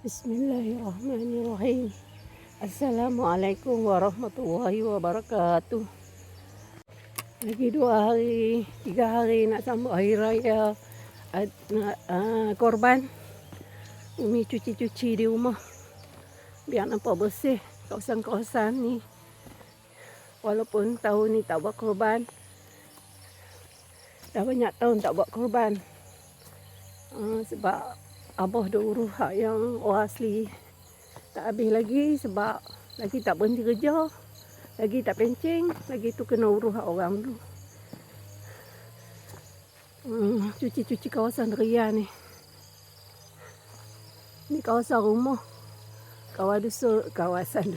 Bismillahirrahmanirrahim. Assalamualaikum warahmatullahi wabarakatuh. Lagi 2 hari, 3 hari nak sambut hari raya Korban. Umi cuci-cuci di rumah biar nampak bersih kawasan-kawasan ni. Walaupun tahun ni tak buat korban, dah banyak tahun tak buat korban. Sebab Abah dah urus hak yang orang asli tak habis lagi, sebab lagi tak berhenti kerja, lagi tak pencing, lagi tu kena urus hak orang dulu. Cuci-cuci kawasan Ria ni. Ni kawasan rumah. Kawasan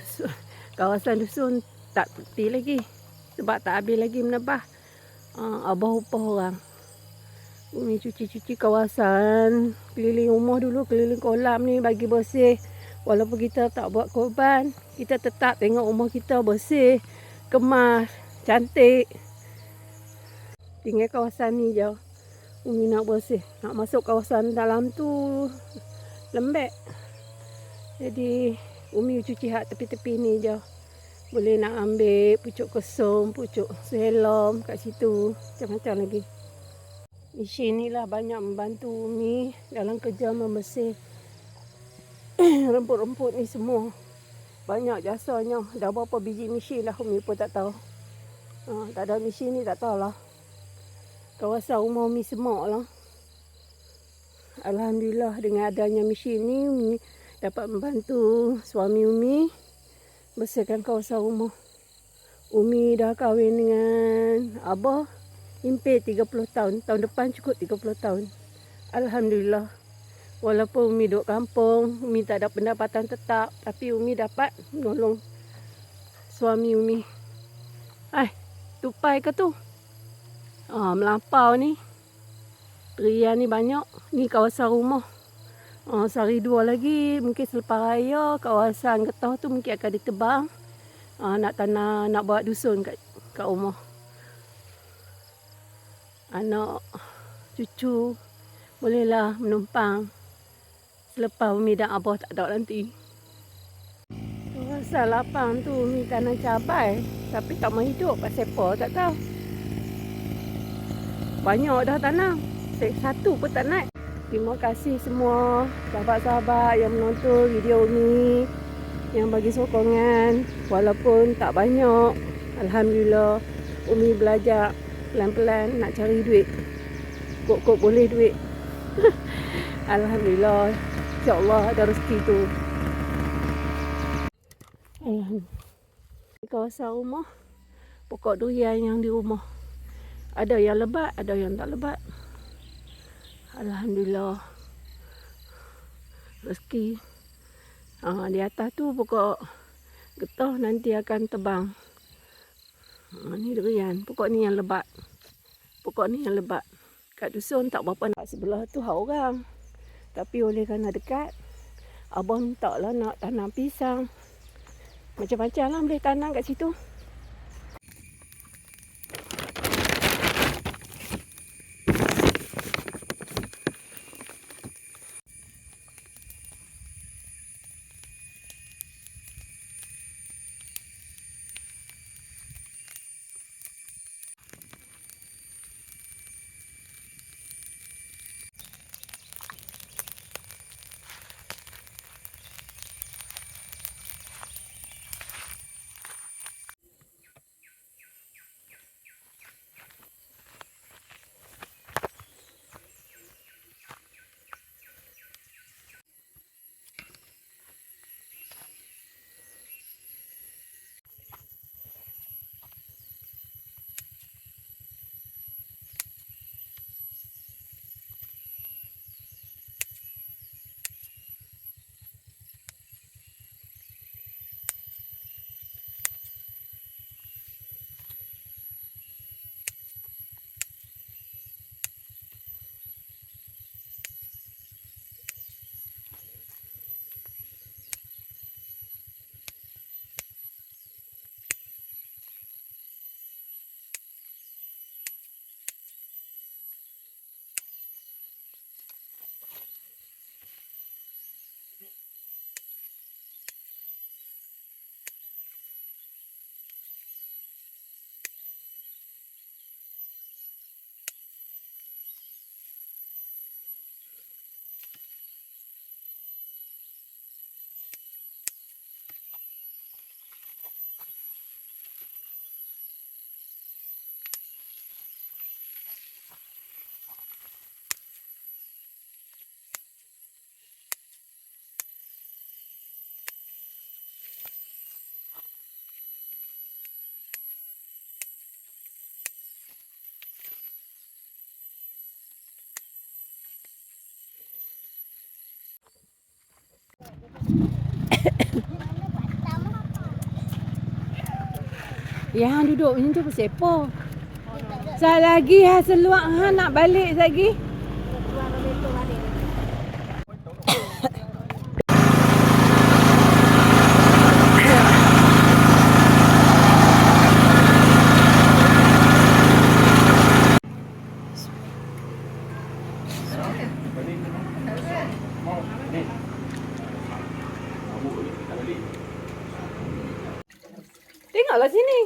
dusun tak tepi lagi. Sebab tak habis lagi menebah. Abah upah orang. Umi cuci-cuci kawasan keliling rumah dulu, keliling kolam ni bagi bersih. Walaupun kita tak buat korban, kita tetap tengok rumah kita bersih, kemas, cantik. Tinggal kawasan ni je Umi nak bersih. Nak masuk kawasan dalam tu lembek. Jadi Umi cuci hak tepi-tepi ni je. Boleh nak ambil pucuk kesum, pucuk selom kat situ, macam-macam lagi. Mesin ni lah banyak membantu Umi dalam kerja membersih rumput-rumput ni semua. Banyak jasanya. Dah berapa biji mesin dah Umi pun tak tahu. Tak ada mesin ni tak tahulah. Kawasan rumah Umi semak lah. Alhamdulillah dengan adanya mesin ni Umi dapat membantu suami Umi bersihkan kawasan rumah. Umi dah kahwin dengan Abah hampir 30 tahun. Tahun depan cukup 30 tahun. Alhamdulillah. Walaupun Umi duduk kampung, Umi tak ada pendapatan tetap, tapi Umi dapat menolong suami Umi. Tupai ke tu? Melampau ni. Ria ni banyak. Ni kawasan rumah. Sehari 2 lagi, mungkin selepas raya, kawasan getah tu mungkin akan ditebang. Nak tanah, nak buat dusun kat rumah. Anak, cucu, bolehlah menumpang. Selepas Umi dan Abah tak ada nanti. Kawasan lapang tu Umi tanam cabai. Tapi tak mau hidup. Pasal apa tak tahu. Banyak dah tanam. Satu pun tak naik. Terima kasih semua sahabat-sahabat yang menonton video Umi, yang bagi sokongan. Walaupun tak banyak, Alhamdulillah Umi belajar pelan-pelan nak cari duit. Kok boleh duit. Alhamdulillah. InsyaAllah ada rezeki tu. Kawasan rumah, pokok durian yang di rumah. Ada yang lebat, ada yang tak lebat. Alhamdulillah. Rezeki. Di atas tu pokok getah nanti akan tebang. Ni durian. Pokok ni yang lebat. Pokok ni yang lebat. Kat dusun tak berapa nak. Sebelah tu hak orang. Tapi oleh kerana dekat, Abah minta lah nak tanam pisang. Macam-macam lah boleh tanam kat situ. Ya, hang duduk macam tu pasal apa? Sekejap lagi ha seluak ha nak balik lagi. Tengoklah sini.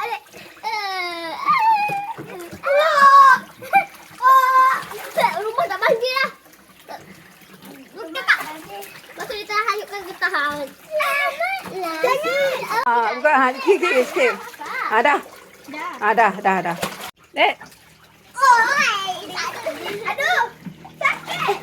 Adik. Rumah tak banjir lah. Cakap. Lepas tu dia terhayutkan getah. Jangan. Bukan ha sikit. Dah. Dah. Dek. Oh, aduh. Sakit.